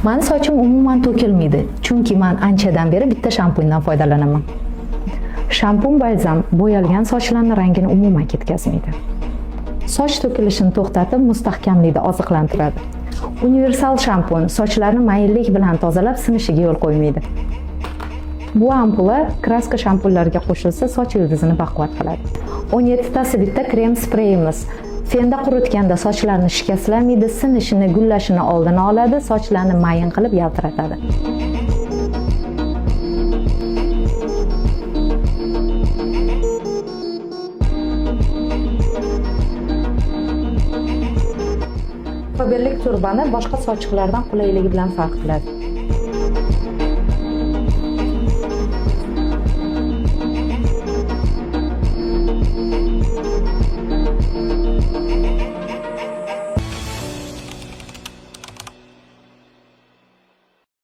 Mani sochim umuman to'kilmaydi, chunki men anchadan beri bitta shampundan foydalanaman. Shampun balzam bo'yalgan sochlarning rangini umuman ketkazmaydi. Soch to'kilishini to'xtatib, mustahkamlikda oziqlantiradi. Universal shampun sochlarni mayillik bilan tozalab, sinishiga yo'l qo'ymaydi. Bu ampula kraska shampunlarga qo'shilsa, soch ildizini baquvvat qiladi. 17 tasi bitta krem spreyimiz. Fenda quritganda sochlarni shikastlamaydi, sinishini, gullashini oldini oladi, sochlarni mayin qilib yaltiratadi. Faberlik turbani boshqa sochiqlardan qulayligi bilan farq qiladi.